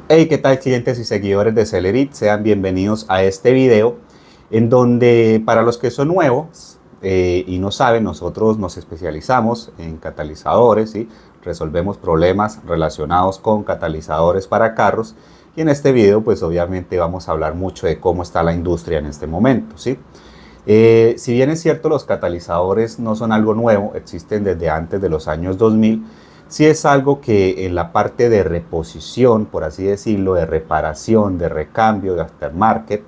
Hey, ¿qué tal clientes y seguidores de Celerit? Sean bienvenidos a este video en donde para los que son nuevos y no saben, nosotros nos especializamos en catalizadores, ¿sí? Resolvemos problemas relacionados con catalizadores para carros y en este video pues obviamente vamos a hablar mucho de cómo está la industria en este momento, ¿sí? Si bien es cierto, los catalizadores no son algo nuevo, existen desde antes de los años 2000, sí es algo que en la parte de reposición, por así decirlo, de reparación, de recambio, de aftermarket,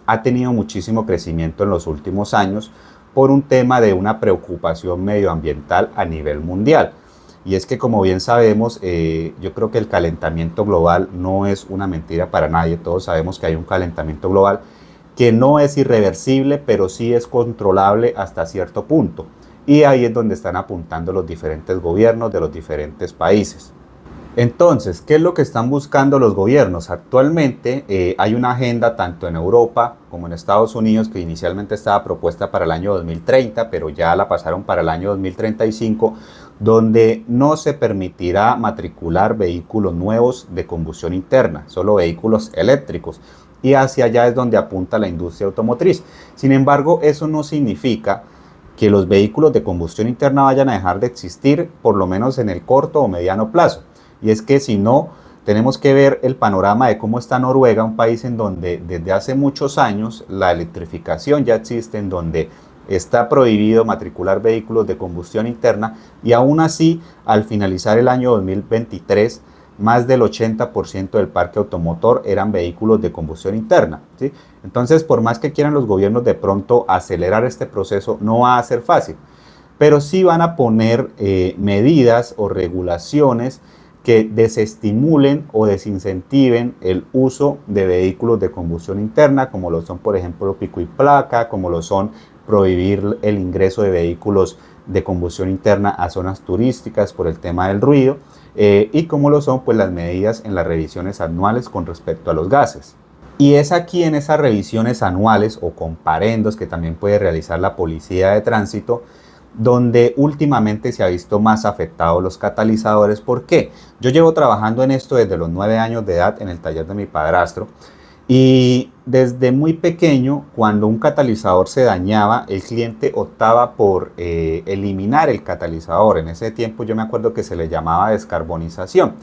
ha tenido muchísimo crecimiento en los últimos años por un tema de una preocupación medioambiental a nivel mundial. Y es que como bien sabemos, yo creo que el calentamiento global no es una mentira para nadie. Todos sabemos que hay un calentamiento global que no es irreversible, pero sí es controlable hasta cierto punto. Y ahí es donde están apuntando los diferentes gobiernos de los diferentes países. Entonces, ¿qué es lo que están buscando los gobiernos? Actualmente hay una agenda tanto en Europa como en Estados Unidos que inicialmente estaba propuesta para el año 2030, pero ya la pasaron para el año 2035, donde no se permitirá matricular vehículos nuevos de combustión interna, solo vehículos eléctricos. Y hacia allá es donde apunta la industria automotriz. Sin embargo, eso no significa que los vehículos de combustión interna vayan a dejar de existir, por lo menos en el corto o mediano plazo. Y es que si no, tenemos que ver el panorama de cómo está Noruega, un país en donde desde hace muchos años la electrificación ya existe, en donde está prohibido matricular vehículos de combustión interna y aún así, al finalizar el año 2023, más del 80% del parque automotor eran vehículos de combustión interna, ¿sí? Entonces, por más que quieran los gobiernos de pronto acelerar este proceso, no va a ser fácil, pero sí van a poner medidas o regulaciones que desestimulen o desincentiven el uso de vehículos de combustión interna, como lo son, por ejemplo, pico y placa, como lo son prohibir el ingreso de vehículos de combustión interna a zonas turísticas por el tema del ruido, y como lo son pues las medidas en las revisiones anuales con respecto a los gases. Y es aquí en esas revisiones anuales o comparendos que también puede realizar la Policía de Tránsito, donde últimamente se ha visto más afectados los catalizadores. ¿Por qué? Yo llevo trabajando en esto desde los 9 años de edad en el taller de mi padrastro y desde muy pequeño, cuando un catalizador se dañaba, el cliente optaba por eliminar el catalizador. En ese tiempo yo me acuerdo que se le llamaba descarbonización.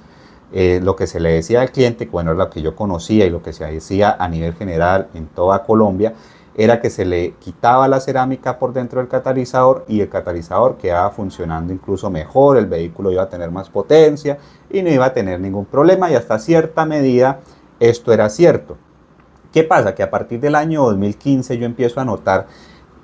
Lo que se le decía al cliente, bueno, lo que yo conocía y lo que se decía a nivel general en toda Colombia, era que se le quitaba la cerámica por dentro del catalizador y el catalizador quedaba funcionando incluso mejor, el vehículo iba a tener más potencia y no iba a tener ningún problema, y hasta cierta medida esto era cierto. ¿Qué pasa? Que a partir del año 2015 yo empiezo a notar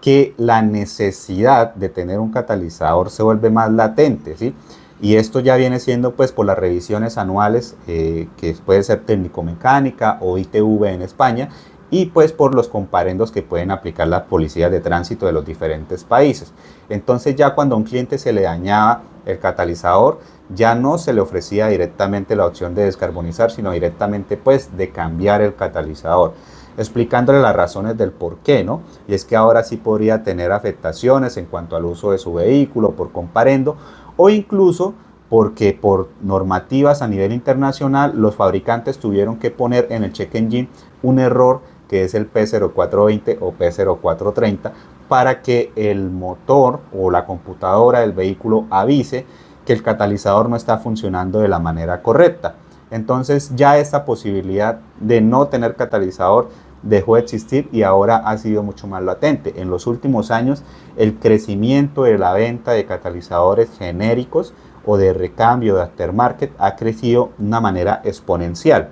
que la necesidad de tener un catalizador se vuelve más latente, ¿sí? Y esto ya viene siendo pues por las revisiones anuales, que puede ser técnico-mecánica o ITV en España, y pues por los comparendos que pueden aplicar las policías de tránsito de los diferentes países. Entonces ya cuando a un cliente se le dañaba el catalizador, ya no se le ofrecía directamente la opción de descarbonizar, sino directamente pues de cambiar el catalizador, explicándole las razones del por qué, ¿no? Y es que ahora sí podría tener afectaciones en cuanto al uso de su vehículo por comparendo, o incluso porque por normativas a nivel internacional los fabricantes tuvieron que poner en el check engine un error que es el P0420 o P0430 para que el motor o la computadora del vehículo avise que el catalizador no está funcionando de la manera correcta. Entonces ya esta posibilidad de no tener catalizador dejó de existir y ahora ha sido mucho más latente. En los últimos años el crecimiento de la venta de catalizadores genéricos o de recambio de aftermarket ha crecido de una manera exponencial.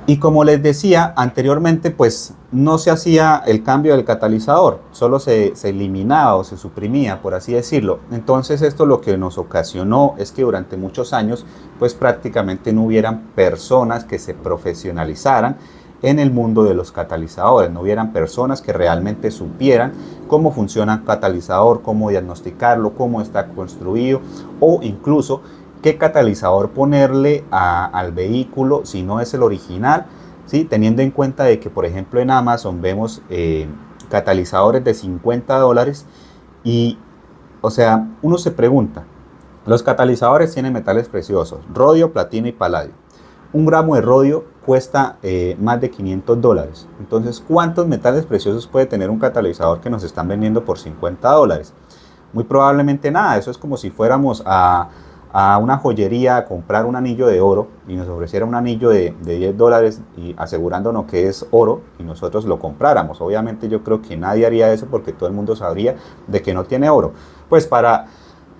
Y como les decía anteriormente, pues no se hacía el cambio del catalizador, solo se eliminaba o se suprimía, por así decirlo. Entonces esto lo que nos ocasionó es que durante muchos años pues prácticamente no hubieran personas que se profesionalizaran en el mundo de los catalizadores, no hubieran personas que realmente supieran cómo funciona el catalizador, cómo diagnosticarlo, cómo está construido o incluso qué catalizador ponerle al vehículo si no es el original, ¿sí? Teniendo en cuenta de que por ejemplo en Amazon vemos catalizadores de $50 y o sea, uno se pregunta, los catalizadores tienen metales preciosos, rodio, platino y paladio. un gramo de rodio cuesta más de $500. Entonces, ¿cuántos metales preciosos puede tener un catalizador que nos están vendiendo por $50? Muy probablemente nada. Eso es como si fuéramos a una joyería a comprar un anillo de oro y nos ofreciera un anillo de $10 y asegurándonos que es oro y nosotros lo compráramos. Obviamente yo creo que nadie haría eso porque todo el mundo sabría de que no tiene oro. Pues para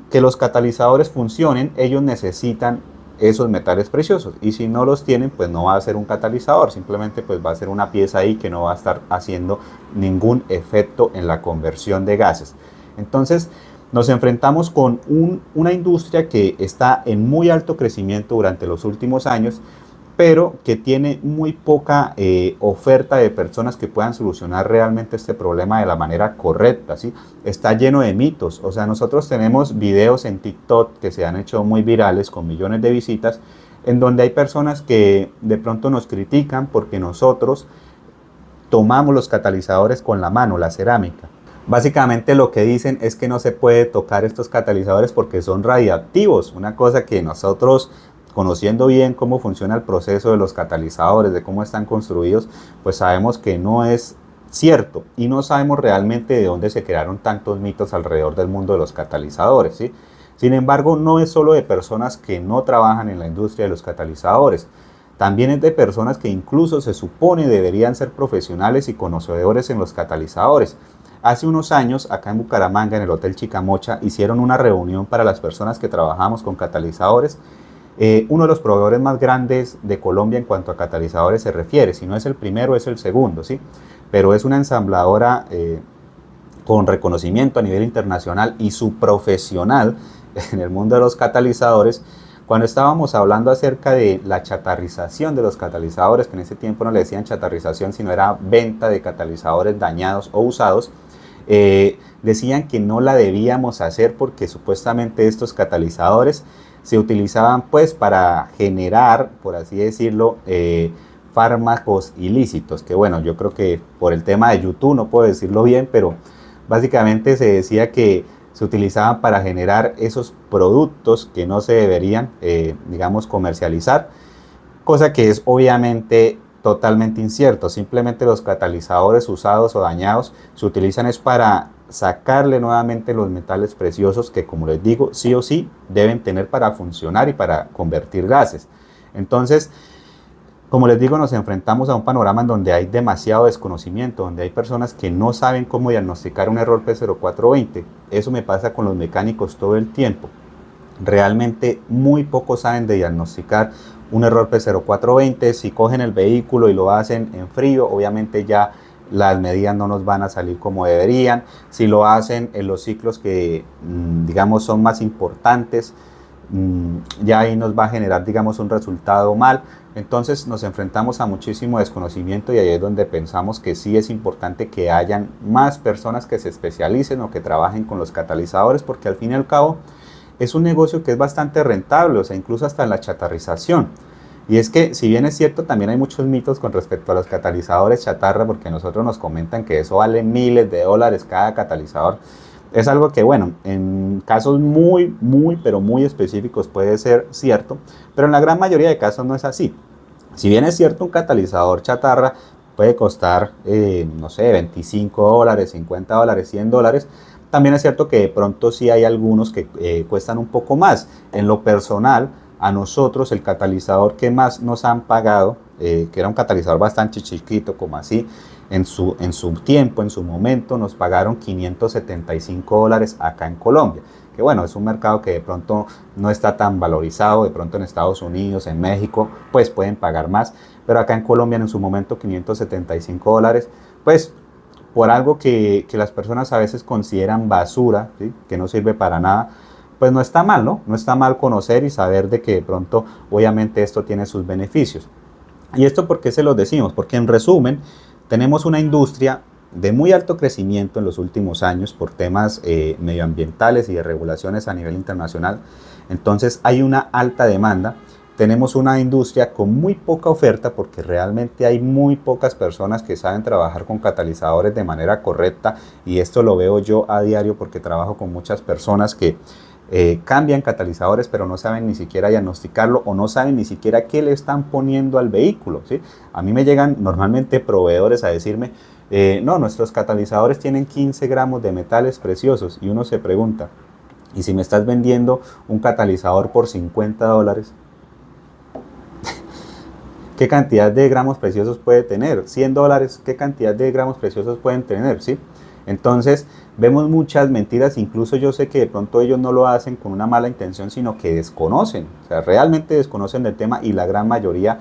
que los catalizadores funcionen, ellos necesitan esos metales preciosos, y si no los tienen, pues no va a ser un catalizador, simplemente pues va a ser una pieza ahí que no va a estar haciendo ningún efecto en la conversión de gases. Entonces nos enfrentamos con una industria que está en muy alto crecimiento durante los últimos años, pero que tiene muy poca oferta de personas que puedan solucionar realmente este problema de la manera correcta, ¿sí? Está lleno de mitos. O sea, nosotros tenemos videos en TikTok que se han hecho muy virales con millones de visitas, en donde hay personas que de pronto nos critican porque nosotros tomamos los catalizadores con la mano, la cerámica. Básicamente lo que dicen es que no se puede tocar estos catalizadores porque son radiactivos, una cosa que nosotros, conociendo bien cómo funciona el proceso de los catalizadores, de cómo están construidos, pues sabemos que no es cierto y no sabemos realmente de dónde se crearon tantos mitos alrededor del mundo de los catalizadores, ¿sí? Sin embargo, no es solo de personas que no trabajan en la industria de los catalizadores, también es de personas que incluso se supone deberían ser profesionales y conocedores en los catalizadores. Hace unos años, acá en Bucaramanga, en el Hotel Chicamocha, hicieron una reunión para las personas que trabajamos con catalizadores. Uno de los proveedores más grandes de Colombia en cuanto a catalizadores se refiere, si no es el primero es el segundo, ¿sí? Pero es una ensambladora con reconocimiento a nivel internacional y su profesional en el mundo de los catalizadores. Cuando estábamos hablando acerca de la chatarrización de los catalizadores, que en ese tiempo no le decían chatarrización, sino era venta de catalizadores dañados o usados, decían que no la debíamos hacer porque supuestamente estos catalizadores se utilizaban pues para generar, por así decirlo, fármacos ilícitos, que bueno, yo creo que por el tema de YouTube no puedo decirlo bien, pero básicamente se decía que se utilizaban para generar esos productos que no se deberían, digamos, comercializar, cosa que es obviamente totalmente incierto. Simplemente los catalizadores usados o dañados se utilizan es para sacarle nuevamente los metales preciosos que, como les digo, sí o sí deben tener para funcionar y para convertir gases. Entonces, como les digo, nos enfrentamos a un panorama en donde hay demasiado desconocimiento, donde hay personas que no saben cómo diagnosticar un error P0420. Eso me pasa con los mecánicos todo el tiempo. Realmente muy pocos saben de diagnosticar un error P0420. Si cogen el vehículo y lo hacen en frío, obviamente ya las medidas no nos van a salir como deberían. Si lo hacen en los ciclos que digamos son más importantes, ya ahí nos va a generar, digamos, un resultado mal. Entonces nos enfrentamos a muchísimo desconocimiento y ahí es donde pensamos que sí es importante que hayan más personas que se especialicen o que trabajen con los catalizadores, porque al fin y al cabo es un negocio que es bastante rentable, o sea, incluso hasta en la chatarrización. Y es que, si bien es cierto, también hay muchos mitos con respecto a los catalizadores chatarra, porque a nosotros nos comentan que eso vale miles de dólares cada catalizador. Es algo que, bueno, en casos pero muy específicos puede ser cierto, pero en la gran mayoría de casos no es así. Si bien es cierto, un catalizador chatarra puede costar, no sé, $25, $50, $100, también es cierto que de pronto sí hay algunos que cuestan un poco más. En lo personal, a nosotros el catalizador que más nos han pagado, que era un catalizador bastante chiquito, como así, en su tiempo, en su momento, nos pagaron $575 acá en Colombia. Que bueno, es un mercado que de pronto no está tan valorizado, de pronto en Estados Unidos, en México, pues pueden pagar más, pero acá en Colombia en su momento $575, pues por algo que las personas a veces consideran basura, ¿sí? Que no sirve para nada, pues no está mal, ¿no? No está mal conocer y saber de que de pronto, obviamente, esto tiene sus beneficios. ¿Y esto por qué se los decimos? Porque en resumen, tenemos una industria de muy alto crecimiento en los últimos años por temas medioambientales y de regulaciones a nivel internacional. Entonces hay una alta demanda. Tenemos una industria con muy poca oferta porque realmente hay muy pocas personas que saben trabajar con catalizadores de manera correcta, y esto lo veo yo a diario porque trabajo con muchas personas que cambian catalizadores pero no saben ni siquiera diagnosticarlo o no saben ni siquiera qué le están poniendo al vehículo, ¿sí? A mí me llegan normalmente proveedores a decirme, no, nuestros catalizadores tienen 15 gramos de metales preciosos, y uno se pregunta, ¿y si me estás vendiendo un catalizador por $50? ¿Qué cantidad de gramos preciosos puede tener? $100, ¿qué cantidad de gramos preciosos pueden tener? ¿Sí? Entonces, vemos muchas mentiras, incluso yo sé que de pronto ellos no lo hacen con una mala intención, sino que desconocen, o sea, realmente desconocen el tema, y la gran mayoría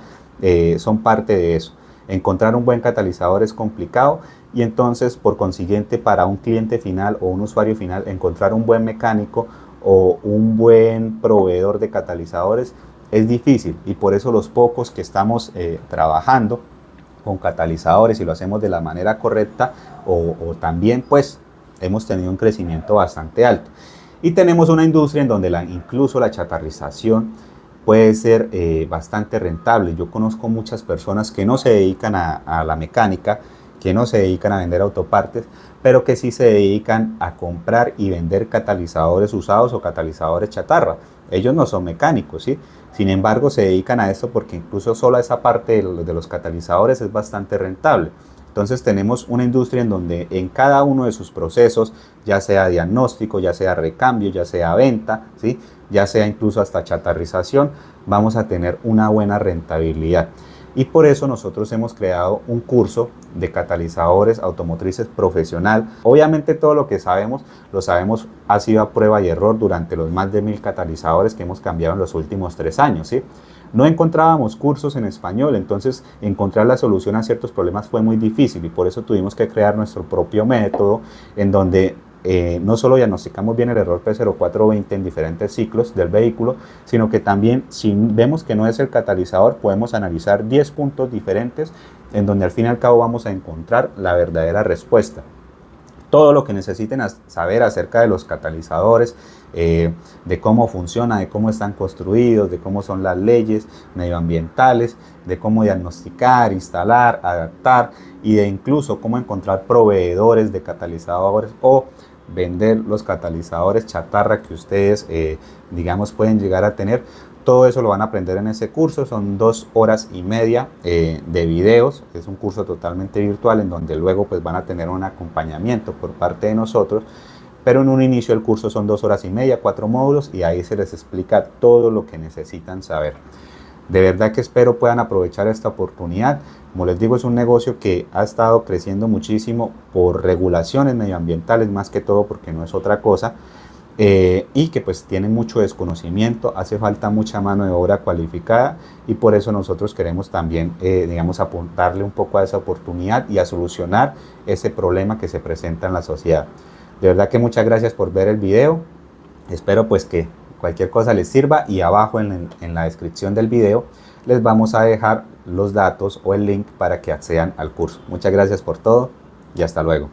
son parte de eso. Encontrar un buen catalizador es complicado, y entonces, por consiguiente, para un cliente final o un usuario final, encontrar un buen mecánico o un buen proveedor de catalizadores es difícil, y por eso los pocos que estamos trabajando con catalizadores y lo hacemos de la manera correcta o también pues hemos tenido un crecimiento bastante alto. Y tenemos una industria en donde incluso la chatarrización puede ser bastante rentable. Yo conozco muchas personas que no se dedican a la mecánica, que no se dedican a vender autopartes, pero que sí se dedican a comprar y vender catalizadores usados o catalizadores chatarra. Ellos no son mecánicos, ¿sí? Sin embargo, se dedican a esto porque incluso solo esa parte de los catalizadores es bastante rentable. Entonces tenemos una industria en donde en cada uno de sus procesos, ya sea diagnóstico, ya sea recambio, ya sea venta, ¿sí? Ya sea incluso hasta chatarrización, vamos a tener una buena rentabilidad. Y por eso nosotros hemos creado un curso de catalizadores automotrices profesional. Obviamente todo lo que sabemos, lo sabemos, ha sido a prueba y error durante los más de 1000 catalizadores que hemos cambiado en los últimos 3 años, ¿sí? No encontrábamos cursos en español, entonces encontrar la solución a ciertos problemas fue muy difícil, y por eso tuvimos que crear nuestro propio método en donde no solo diagnosticamos bien el error P0420 en diferentes ciclos del vehículo, sino que también, si vemos que no es el catalizador, podemos analizar 10 puntos diferentes en donde al fin y al cabo vamos a encontrar la verdadera respuesta. Todo lo que necesiten saber acerca de los catalizadores, de cómo funciona, de cómo están construidos, de cómo son las leyes medioambientales, de cómo diagnosticar, instalar, adaptar, y de incluso cómo encontrar proveedores de catalizadores o vender los catalizadores chatarra que ustedes, digamos, pueden llegar a tener. Todo eso lo van a aprender en ese curso. Son 2 horas y media de videos. Es un curso totalmente virtual en donde luego pues van a tener un acompañamiento por parte de nosotros. Pero en un inicio del curso son 2 horas y media, 4 módulos, y ahí se les explica todo lo que necesitan saber. De verdad que espero puedan aprovechar esta oportunidad. Como les digo, es un negocio que ha estado creciendo muchísimo por regulaciones medioambientales, más que todo, porque no es otra cosa. Y que pues tienen mucho desconocimiento, hace falta mucha mano de obra cualificada, y por eso nosotros queremos también, digamos, apuntarle un poco a esa oportunidad y a solucionar ese problema que se presenta en la sociedad. De verdad que muchas gracias por ver el video. Espero pues que cualquier cosa les sirva, y abajo en la descripción del video les vamos a dejar los datos o el link para que accedan al curso. Muchas gracias por todo y hasta luego.